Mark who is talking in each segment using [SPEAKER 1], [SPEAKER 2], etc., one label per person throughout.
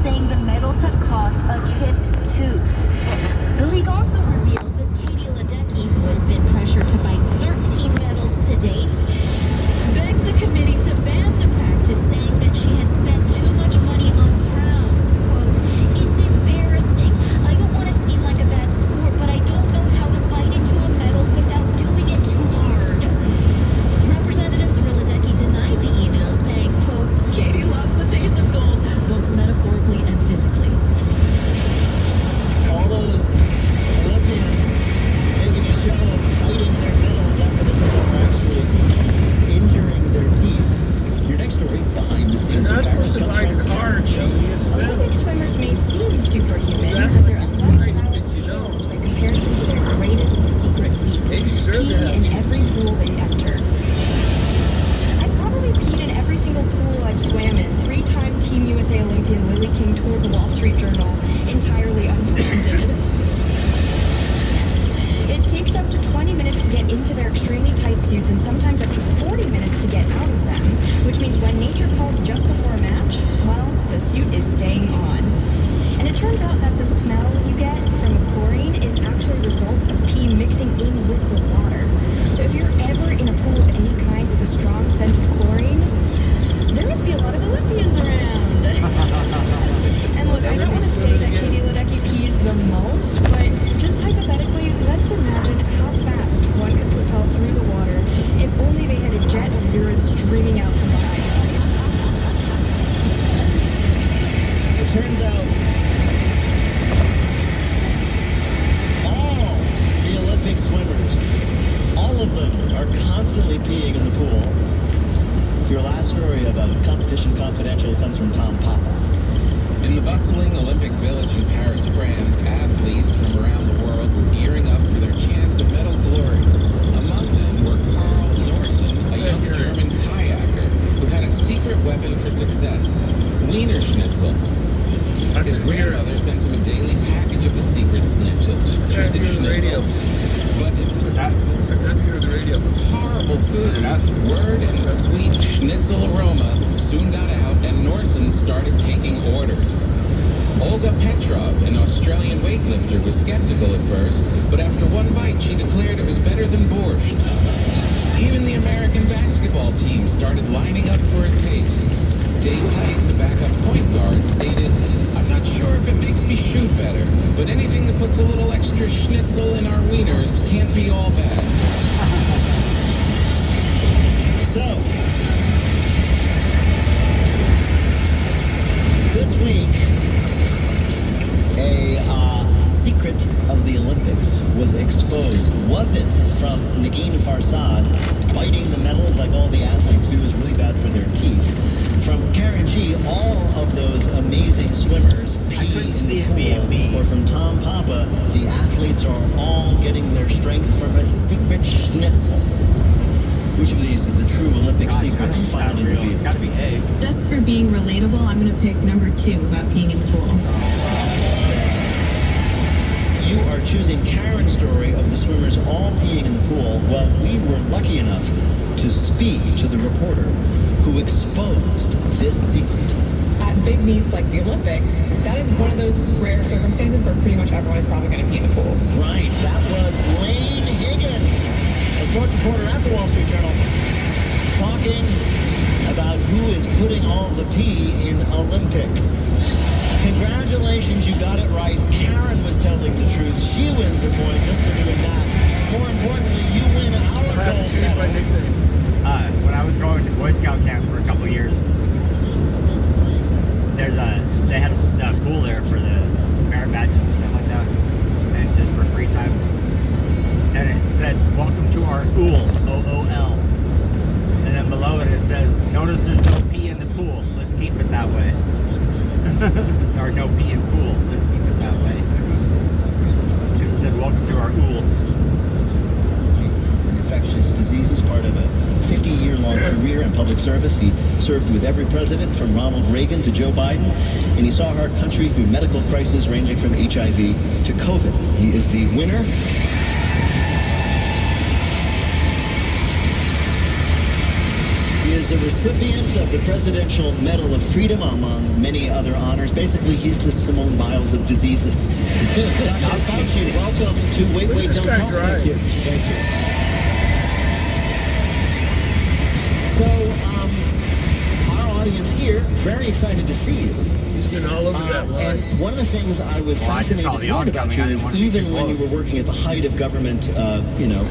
[SPEAKER 1] saying the medals have caused a chipped tooth. The league also revealed that Katie Ledecky, who has been pressured to bite 13 medals to date, begged the committee to ban the practice, saying that she had spent too much money on crowns. Quote, "It's embarrassing. I don't want to seem like a bad sport, but I don't know how to bite into a medal without doing it too hard." Representatives for Ledecky denied the email, saying, quote, "Katie loves the taste of gold, both metaphorically and physically."
[SPEAKER 2] All those Olympians making a show of biting their medals after the medal are actually injuring their teeth. Your next story, behind the scenes in Paris, comes from Sara Lee.
[SPEAKER 3] Olympic swimmers may seem superhuman, but their athletic prowess pales by comparison to their greatest secret feat, peeing in every pool they enter. I've probably peed in every single pool I've swam in. 3-time Team USA Olympian Lily King toured the Wall Street Journal, entirely unprompted. It takes up to 20 minutes to get into their extremely tight suits and sometimes up to 40 minutes to get out of them, which means when nature calls just before a match, well, the suit is staying on. And it turns out that the smell you get from chlorine is actually a result of pee mixing in with the water. So if you're ever in a pool of any kind with a strong scent of chlorine, there must be a lot of Olympians around. And look, I don't want to say that Katie Ledecky pees the most, but just hypothetically, let's imagine how fast one could propel through the water if only they had a jet of urine streaming out from behind them.
[SPEAKER 2] It turns out all the Olympic swimmers, all of them are constantly peeing in the pool. Your last story about Competition Confidential comes from Tom Papa.
[SPEAKER 4] In the bustling Olympic village in Paris, France, athletes from around the world were gearing up for their chance of medal glory. Among them were Carl Norsen, a young German kayaker who had a secret weapon for success, Wiener Schnitzel. His grandmother sent him a daily package of the secret schnitzel. But it horrible food. Word and the sweet schnitzel aroma soon got out, and Norsen started taking orders. Olga Petrov, an Australian weightlifter, was skeptical at first, but after one bite, she declared it was better than borscht. Even the American basketball team started lining up for a taste. Dave Heights, a backup point guard, stated, "I'm not sure if it makes me shoot better, but anything that puts a little extra schnitzel in our wieners can't be all bad."
[SPEAKER 2] So, this week, a secret of the Olympics was exposed. Was it from Negin Farsad biting the medals like all the athletes do is really bad for their teeth? From Karen G, all of those amazing swimmers pee in the pool. Or from Tom Papa, the athletes are all getting their strength from a secret schnitzel. Which of these is the true Olympic secret finally revealed?
[SPEAKER 5] It's got to be A.
[SPEAKER 6] Just for being relatable, I'm going to pick number 2 about peeing in the pool.
[SPEAKER 2] You are choosing Karen's story of the swimmers all peeing in the pool. Well, we were lucky enough to speak to the reporter who exposed this secret.
[SPEAKER 7] At big meets like the Olympics, that is one of those rare circumstances where pretty much everyone is probably going to pee in the pool.
[SPEAKER 2] Right, that was Lane Higgins, a sports reporter at the Wall Street Journal, talking about who is putting all the pee in Olympics. Congratulations, you got it right. Karen was telling the truth. She wins a point just for doing that. More importantly, you win our gold medal.
[SPEAKER 5] When I was going to Boy Scout camp for a couple of years, they had a pool there for the merit badges and stuff like that, and just for free time. And it said, "Welcome to our OOL, O-O-L." And then below it says, "Notice there's no pee in the pool. Let's keep it that way." Or no pee in pool. Let's keep it that way. Because it said, "Welcome to our OOL."
[SPEAKER 2] Infectious diseases, part of a 50-year-long career in public service. He served with every president from Ronald Reagan to Joe Biden, and he saw our country through medical crises ranging from HIV to COVID. He is the winner He is is a recipient of the Presidential Medal of Freedom, among many other honors. Basically, he's the Simone Biles of diseases. Dr. Fauci, welcome to Wait, Wait, Don't Tell Me.
[SPEAKER 8] Thank you. Thank you.
[SPEAKER 2] So, our audience here, very excited to see you.
[SPEAKER 8] He's been all over that line.
[SPEAKER 2] And one of the things I was
[SPEAKER 5] Well, I just
[SPEAKER 2] fascinated
[SPEAKER 5] saw
[SPEAKER 2] to
[SPEAKER 5] the
[SPEAKER 2] learn about
[SPEAKER 5] oncoming.
[SPEAKER 2] you
[SPEAKER 5] I didn't
[SPEAKER 2] is
[SPEAKER 5] want to be
[SPEAKER 2] even
[SPEAKER 5] too
[SPEAKER 2] when you
[SPEAKER 5] close.
[SPEAKER 2] were working at the height of government,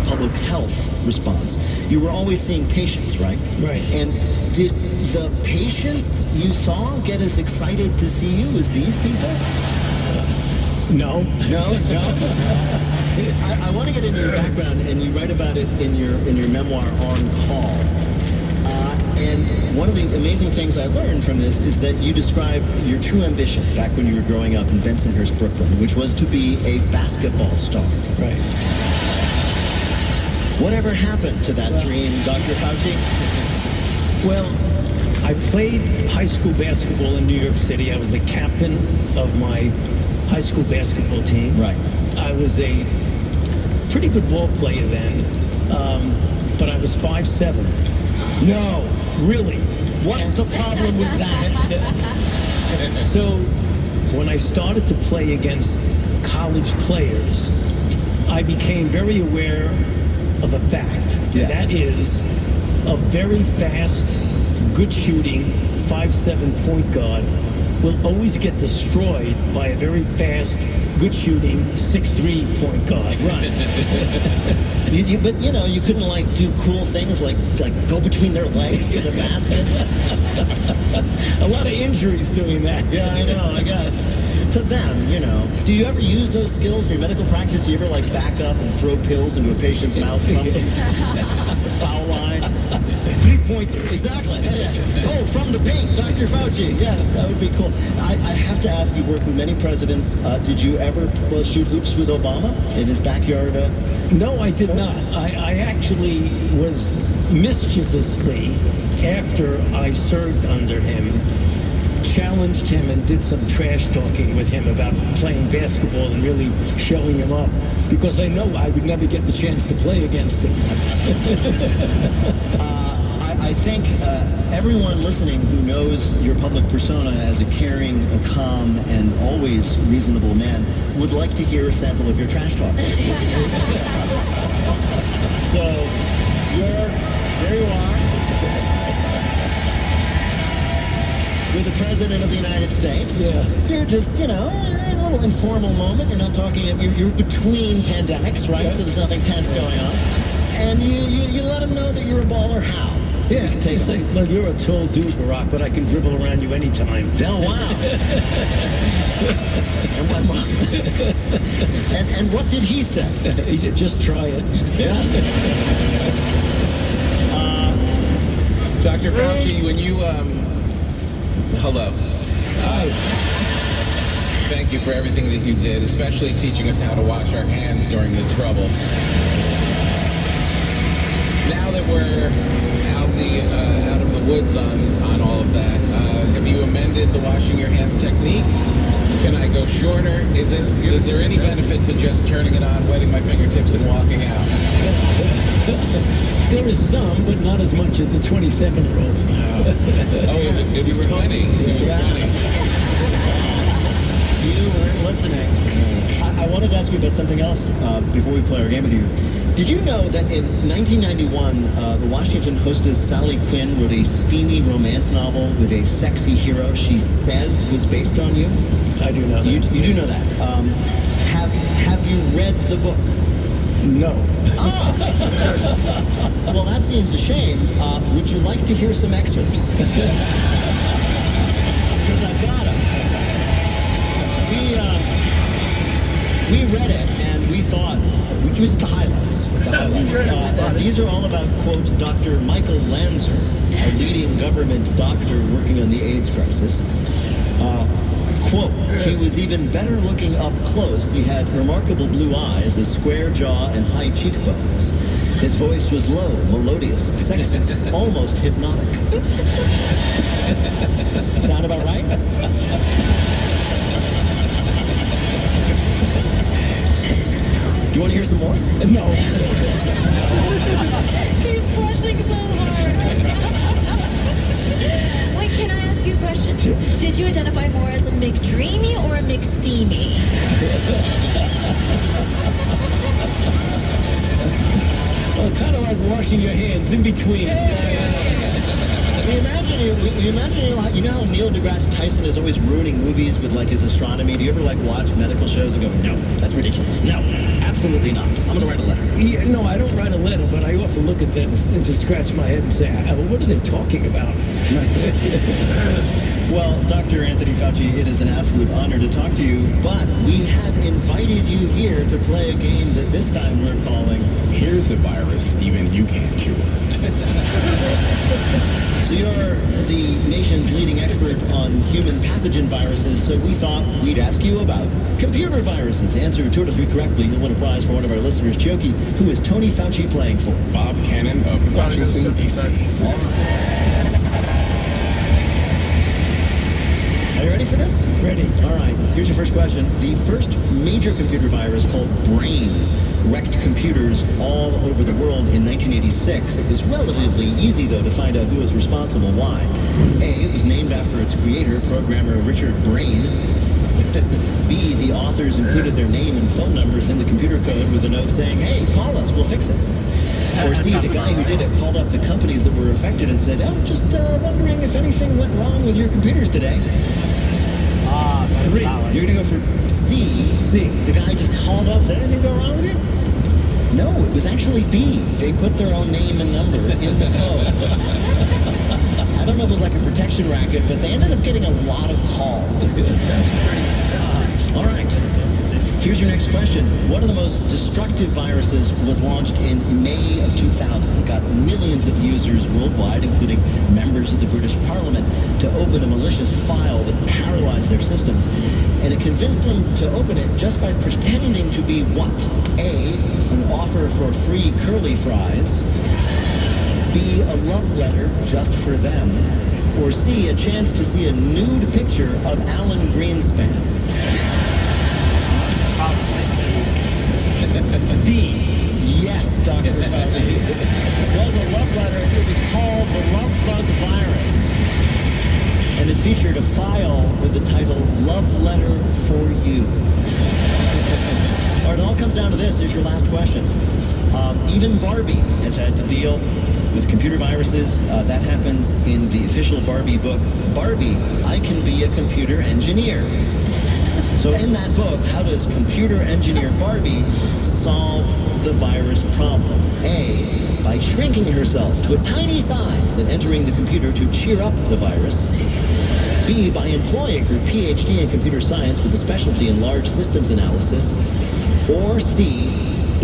[SPEAKER 2] public health response, you were always seeing patients, right?
[SPEAKER 8] Right.
[SPEAKER 2] And did the patients you saw get as excited to see you as these people?
[SPEAKER 8] No.
[SPEAKER 2] No. I want to get into your background, and you write about it in your memoir, On Call. And one of the amazing things I learned from this is that you described your true ambition back when you were growing up in Bensonhurst, Brooklyn, which was to be a basketball star.
[SPEAKER 8] Right.
[SPEAKER 2] Whatever happened to that dream, Dr. Fauci?
[SPEAKER 8] Well, I played high school basketball in New York City. I was the captain of my high school basketball team.
[SPEAKER 2] Right.
[SPEAKER 8] I was a pretty good ball player then, but I was 5'7".
[SPEAKER 2] No.
[SPEAKER 8] Really.
[SPEAKER 2] What's the problem with that?
[SPEAKER 8] So when I started to play against college players, I became very aware of a fact.
[SPEAKER 2] Yeah.
[SPEAKER 8] That is, a very fast, good shooting 5'7" point guard will always get destroyed by a very fast, good shooting 6'3" point guard.
[SPEAKER 2] Right. But you couldn't do cool things like go between their legs to the basket.
[SPEAKER 8] A lot of injuries doing that.
[SPEAKER 2] Yeah, I know, I guess. To them, Do you ever use those skills in your medical practice? Do you ever back up and throw pills into a patient's mouth from the foul line?
[SPEAKER 8] 3-pointers.
[SPEAKER 2] Exactly. Yes. Oh, from the paint, Dr. Fauci. Yes, that would be cool. I have to ask, you've worked with many presidents. Did you ever shoot hoops with Obama in his backyard?
[SPEAKER 8] No, I did not. I actually was mischievously, after I served under him, challenged him and did some trash talking with him about playing basketball and really showing him up, because I know I would never get the chance to play against him.
[SPEAKER 2] I think everyone listening who knows your public persona as a caring, a calm, and always reasonable man would like to hear a sample of your trash talk. So, there you are. With the President of the United States.
[SPEAKER 8] Yeah.
[SPEAKER 2] You're just, you're in a little informal moment. You're not talking, you're between pandemics, right?
[SPEAKER 8] Yeah.
[SPEAKER 2] So there's nothing tense going on. And you let him know that you're a baller. How?
[SPEAKER 8] Yeah,
[SPEAKER 2] You can take
[SPEAKER 8] he's like, well, you're a tall dude, Barack, but I can dribble around you anytime.
[SPEAKER 2] Oh, wow. and what did he say?
[SPEAKER 8] He said, just try it.
[SPEAKER 2] Yeah.
[SPEAKER 4] Dr. Fauci, when you, hello.
[SPEAKER 8] Hi.
[SPEAKER 4] Thank you for everything that you did, especially teaching us how to wash our hands during the trouble. Now that we're out of the woods on all of that, have you amended the washing your hands technique? Can I go shorter? Is there any benefit to just turning it on, wetting my fingertips, and walking out?
[SPEAKER 8] There is some, but not as much as the 27-year-old.
[SPEAKER 4] It was 20. It was 20.
[SPEAKER 2] You weren't listening. I wanted to ask you about something else before we play our game with you. Did you know that in 1991, the Washington hostess Sally Quinn wrote a steamy romance novel with a sexy hero she says was based on you?
[SPEAKER 8] I do know that.
[SPEAKER 2] You do know that. Have you read the book?
[SPEAKER 8] No.
[SPEAKER 2] Well, that seems a shame. Would you like to hear some excerpts? Because I've got them. We read it, and we thought, just the highlights. These are all about, quote, Dr. Michael Lanzer, a leading government doctor working on the AIDS crisis. Quote, he was even better looking up close. He had remarkable blue eyes, a square jaw, and high cheekbones. His voice was low, melodious, sexy, almost hypnotic. Sound about right? You want to hear some more?
[SPEAKER 8] No.
[SPEAKER 1] He's blushing so hard. Wait, can I ask you a question?
[SPEAKER 8] Sure.
[SPEAKER 1] Did you identify more as a McDreamy or a McSteamy?
[SPEAKER 8] Well, kind of like washing your hands in between.
[SPEAKER 2] You know how Neil deGrasse Tyson is always ruining movies with like his astronomy? Do you ever like watch medical shows and go, no, that's ridiculous. No, absolutely not. I'm going to write a letter.
[SPEAKER 8] Yeah, no, I don't write a letter, but I often look at that and just scratch my head and say, what are they talking about?
[SPEAKER 2] Well, Dr. Anthony Fauci, it is an absolute honor to talk to you, but we have invited you here to play a game that this time we're calling...
[SPEAKER 4] Here's a virus even you can't cure.
[SPEAKER 2] So you're the nation's leading expert on human pathogen viruses, so we thought we'd ask you about computer viruses. Answer 2 out of 3 correctly, you'll win a prize for one of our listeners. Choki, who is Tony Fauci playing for?
[SPEAKER 4] Bob Cannon of Washington, D.C.
[SPEAKER 2] Are you ready for this?
[SPEAKER 8] Ready.
[SPEAKER 2] All right, here's your first question. The first major computer virus called Brain wrecked computers all over the world in 1986. It was relatively easy, though, to find out who was responsible. Why? A, it was named after its creator, programmer Richard Brain. B, the authors included their name and phone numbers in the computer code with a note saying, hey, call us, we'll fix it. Or C, the guy who did it called up the companies that were affected and said, oh, just wondering if anything went wrong with your computers today.
[SPEAKER 8] 3.
[SPEAKER 2] You're going to go for C.
[SPEAKER 8] C.
[SPEAKER 2] The guy just called up, said, anything go wrong with you? No, it was actually B. They put their own name and number in the code. I don't know if it was like a protection racket, but they ended up getting a lot of calls. All right. Here's your next question. One of the most destructive viruses was launched in May of 2000. It got millions of users worldwide, including members of the British Parliament, to open a malicious file that paralyzed their systems. And it convinced them to open it just by pretending to be what? A, an offer for free curly fries. B, a love letter just for them. Or C, a chance to see a nude picture of Alan Greenspan.
[SPEAKER 8] B.
[SPEAKER 2] Yes, Dr. Fauci. It was a love letter. It was called the Love Bug virus. And it featured a file with the title, Love Letter for You. All right, it all comes down to this. Here's your last question. Even Barbie has had to deal with computer viruses. That happens in the official Barbie book, Barbie, I Can Be a Computer Engineer. So in that book, how does computer engineer Barbie solve the virus problem? A, by shrinking herself to a tiny size and entering the computer to cheer up the virus. B, by employing her PhD in computer science with a specialty in large systems analysis. Or C,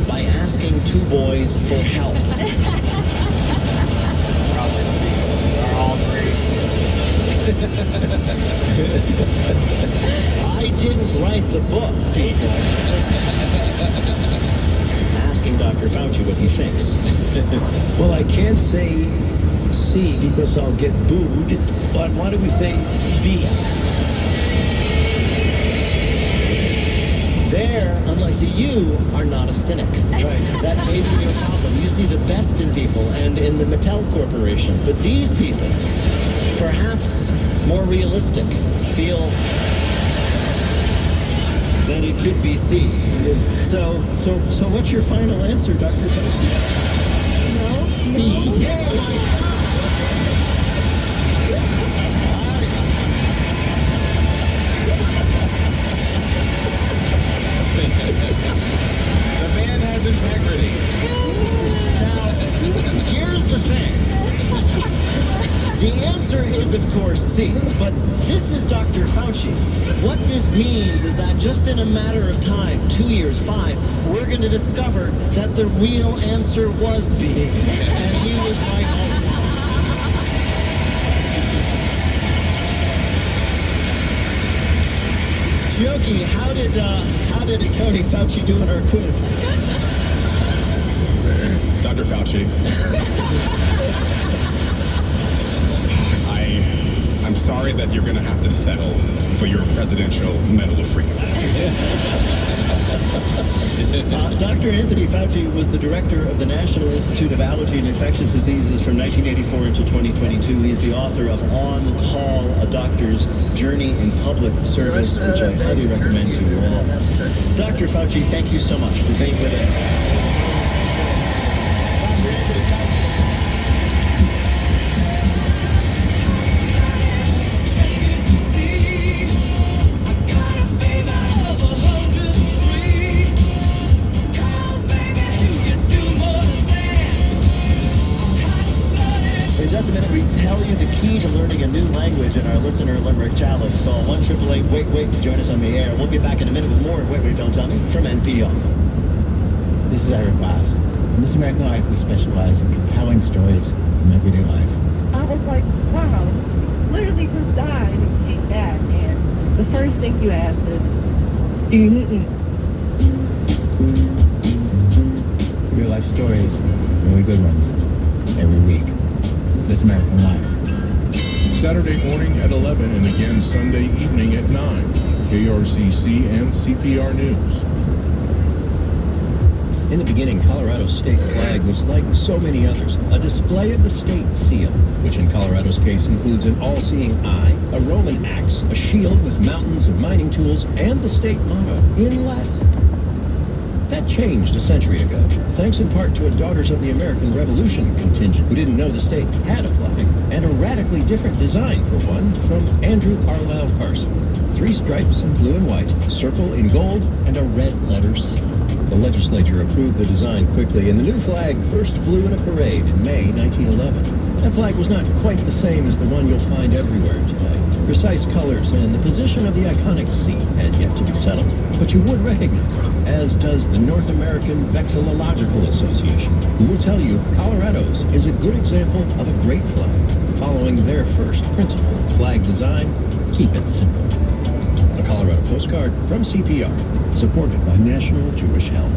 [SPEAKER 2] by asking 2 boys for help.
[SPEAKER 5] Probably C. Or all 3.
[SPEAKER 2] I didn't write the book, people. Just asking Dr. Fauci what he thinks.
[SPEAKER 8] Well, I can't say C because I'll get booed, but why do we say B?
[SPEAKER 2] There, unlike you, are not a cynic.
[SPEAKER 8] Right.
[SPEAKER 2] That may be your problem. You see the best in people and in the Mattel Corporation. But these people, perhaps more realistic, feel that it could be C. So what's your final answer, Dr. Fauci?
[SPEAKER 1] No.
[SPEAKER 8] B.
[SPEAKER 4] The man has integrity.
[SPEAKER 2] Now, here's the thing. The answer is, of course, C. But this is Dr. Fauci. What this means is that just in a matter of time, 2 years, 5, we're going to discover that the real answer was B. And he was right all along. Jokey, how did Tony Fauci do in our quiz?
[SPEAKER 4] Dr. Fauci. I'm
[SPEAKER 9] sorry that you're going to have to settle for your Presidential Medal of Freedom.
[SPEAKER 2] Dr. Anthony Fauci was the director of the National Institute of Allergy and Infectious Diseases from 1984 until 2022. He's the author of On Call, A Doctor's Journey in Public Service, which I highly recommend to you all. Dr. Fauci, thank you so much for being with us. In just a minute, we tell you the key to learning a new language in our Listener Limerick Challenge. Call 1-888-WAIT-WAIT to join us on the air. We'll be back in a minute with more Wait, Wait, Don't Tell Me from NPR.
[SPEAKER 10] This is Eric Glass. In This American Life, we specialize in compelling stories from everyday life.
[SPEAKER 11] I was like, wow, literally just died and came back, and the first thing you asked is,
[SPEAKER 10] Real life stories, really good ones, every week. This American Life.
[SPEAKER 9] Saturday morning at 11 and again Sunday evening at 9. KRCC and CPR News.
[SPEAKER 12] In the beginning, Colorado's state flag was like so many others, a display of the state seal, which in Colorado's case includes an all-seeing eye, a Roman axe, a shield with mountains and mining tools, and the state motto in Latin. That changed a century ago, thanks in part to a Daughters of the American Revolution contingent who didn't know the state had a flag, and a radically different design for one from Andrew Carlisle Carson. 3 stripes in blue and white, a circle in gold, and a red letter C. The legislature approved the design quickly, and the new flag first flew in a parade in May 1911. That flag was not quite the same as the one you'll find everywhere today. Precise colors and the position of the iconic C had yet to be settled, but you would recognize it, as does the North American Vexillological Association, who will tell you Colorado's is a good example of a great flag, following their first principle of flag design: keep it simple. A Colorado postcard from CPR, supported by National Jewish Health.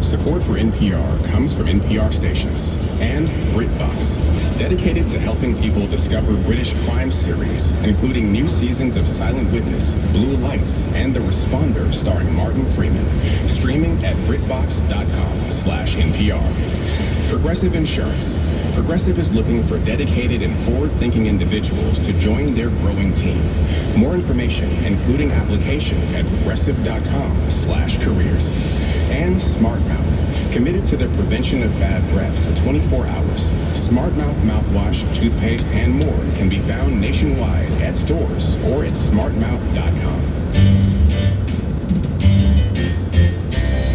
[SPEAKER 9] Support for NPR comes from NPR stations and BritBox, dedicated to helping people discover British crime series, including new seasons of Silent Witness, Blue Lights, and The Responder starring Martin Freeman, streaming at BritBox.com/NPR. Progressive Insurance. Progressive is looking for dedicated and forward-thinking individuals to join their growing team. More information, including application, at progressive.com/careers. And SmartMouth, committed to the prevention of bad breath for 24 hours. SmartMouth mouthwash, toothpaste, and more can be found nationwide at stores or at smartmouth.com.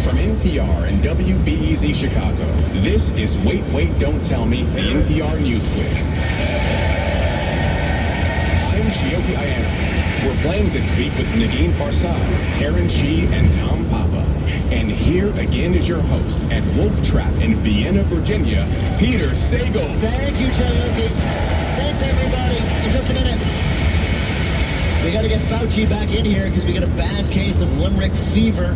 [SPEAKER 9] From NPR and WBEZ Chicago, this is Wait, Wait, Don't Tell Me, the NPR News Quiz. I'm Chioki Iansky. We're playing this week with Negin Farsad, Karen Chi, and Tom Papa. And here again is your host at Wolf Trap in Vienna, Virginia, Peter Sagal.
[SPEAKER 2] Thank you, Chioki. Thanks, everybody. In just a minute, we got to get Fauci back in here because we got a bad case of limerick fever.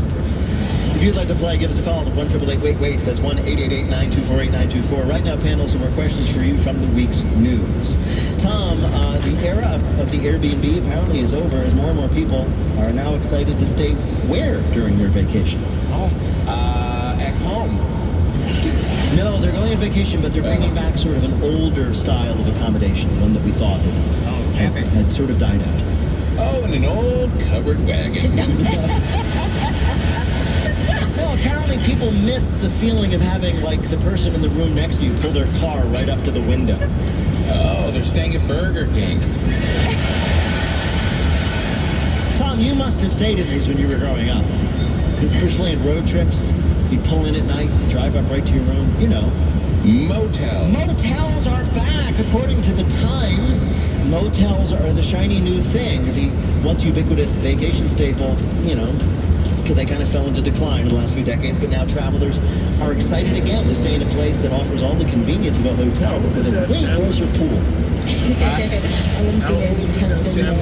[SPEAKER 2] If you'd like to play, give us a call at 1-888-WAIT-WAIT. That's 1-888-924-8924. Right now, panel, some more questions for you from the week's news. Tom, the era of the Airbnb apparently is over, as more and more people are now excited to stay where during their vacation?
[SPEAKER 4] At home.
[SPEAKER 2] No, they're going on vacation, but they're bringing back sort of an older style of accommodation, one that we thought had sort of died out.
[SPEAKER 4] Oh, in an old covered wagon.
[SPEAKER 2] Well, apparently people miss the feeling of having, like, the person in the room next to you pull their car right up to the window.
[SPEAKER 4] Oh, they're staying at Burger King.
[SPEAKER 2] Tom, you must have stayed in these when you were growing up. Especially in road trips. You'd pull in at night, drive up right to your room, you know.
[SPEAKER 4] Motels.
[SPEAKER 2] Motels are back, according to the Times. Motels are the shiny new thing, the once ubiquitous vacation staple, you know. They kind of fell into decline in the last few decades, but now travelers are excited again to stay in a place that offers all the convenience of a hotel, but with a way grosser pool.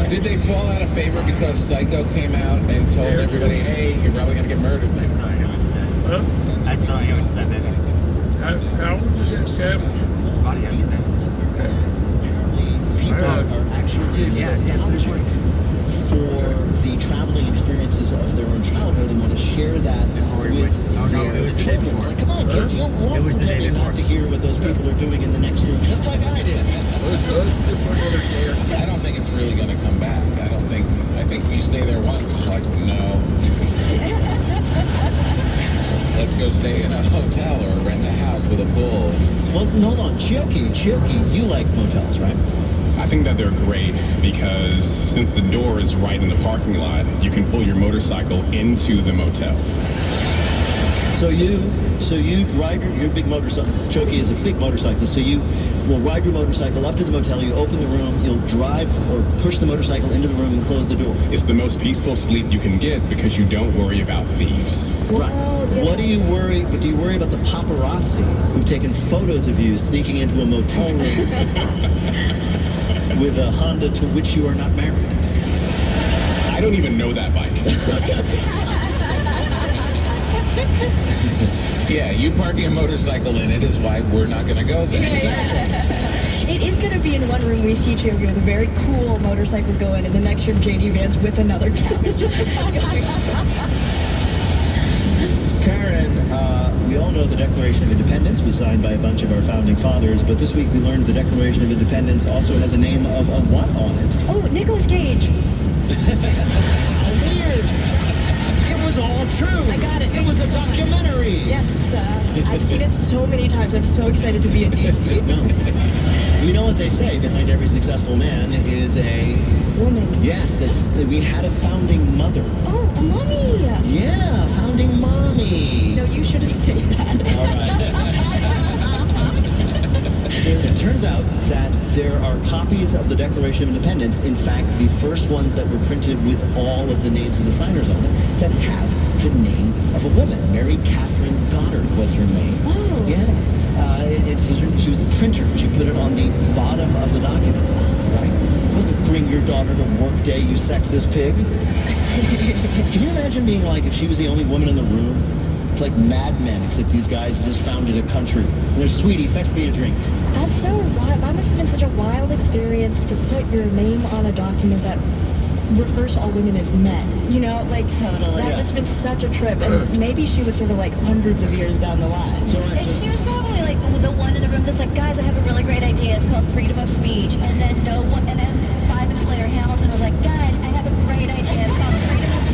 [SPEAKER 4] Did they fall out of favor because Psycho came out and told everybody, hey, you're probably going to get murdered?
[SPEAKER 5] I still hear what you said. I still hear what you said, baby.
[SPEAKER 13] How was that sandwich?
[SPEAKER 5] Body, how you said.
[SPEAKER 2] Apparently, people are actually nostalgic for the traveling experiences of their own childhood and want to share that with their children. It's like, come on, kids, you'll often tell me not to hear what those people are doing in the next room, just like I did.
[SPEAKER 4] I don't think it's really going to come back. I think we stay there once. It's like, no. Let's go stay in a hotel or rent a house with a pool.
[SPEAKER 2] Well, hold on. Chioki, you like motels, right?
[SPEAKER 9] I think that they're great because since the door is right in the parking lot, you can pull your motorcycle into the motel.
[SPEAKER 2] So you ride you're a big motorcycle. Chioki is a big motorcyclist. So you will ride your motorcycle up to the motel. You open the room. You'll drive or push the motorcycle into the room and close the door.
[SPEAKER 9] It's the most peaceful sleep you can get because you don't worry about thieves.
[SPEAKER 2] Right. What do you worry? But do you worry about the paparazzi who've taken photos of you sneaking into a motel room with a Honda to which you are not married?
[SPEAKER 9] I don't even know that bike.
[SPEAKER 4] Yeah, you park your motorcycle in it is why we're not going to go there.
[SPEAKER 3] Yeah. It is going to be in one room we see Chioki with a very cool motorcycle going, and the next room JD Vance with another couch.
[SPEAKER 2] Karen, we all know the Declaration of Independence was signed by a bunch of our founding fathers, but this week we learned the Declaration of Independence also had the name of a what on it?
[SPEAKER 3] Oh, Nicolas Cage.
[SPEAKER 2] How weird! It was all true.
[SPEAKER 3] I got it.
[SPEAKER 2] It was a documentary.
[SPEAKER 3] Yes, I've seen it so many times. I'm so excited to be in DC.
[SPEAKER 2] You know what they say, behind every successful man is a
[SPEAKER 3] woman.
[SPEAKER 2] Yes, we had a founding mother.
[SPEAKER 3] Oh, a mommy.
[SPEAKER 2] Yeah, founding mommy.
[SPEAKER 3] No, you shouldn't say that.
[SPEAKER 2] All right. It turns out that there are copies of the Declaration of Independence, in fact, the first ones that were printed with all of the names of the signers on it, that have the name of a woman. Mary Catherine Goddard was her name.
[SPEAKER 3] Oh.
[SPEAKER 2] Yeah. She was the printer. She put it on the bottom of the document, right? It wasn't bring your daughter to work day, you sexist pig. Can you imagine being like, if she was the only woman in the room? It's like Mad Men, except these guys just founded a country. And they're, sweetie, fetch me a drink.
[SPEAKER 3] That's so wild. That must have been such a wild experience to put your name on a document that refers to all women as men. You know, like,
[SPEAKER 1] Totally.
[SPEAKER 3] That must have been such a trip. And maybe she was sort of like hundreds of years down the line.
[SPEAKER 1] And she was probably like the one in the room that's like, guys, I have a really great idea. It's called freedom of speech. And then and then 5 minutes later, Hamilton was like, guys, I have a great idea. It's called freedom of speech.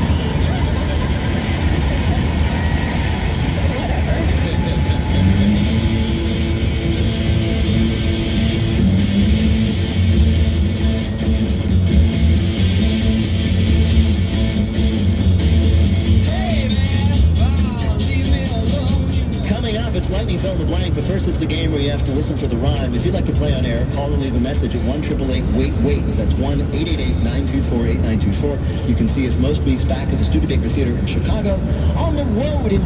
[SPEAKER 2] It's Lightning Fill in the Blank, but first it's the game where you have to listen for the rhyme. If you'd like to play on air, call or leave a message at 1-888-WAIT-WAIT. That's 1-888-924-8924. You can see us most weeks back at the Studebaker Theater in Chicago, on the road in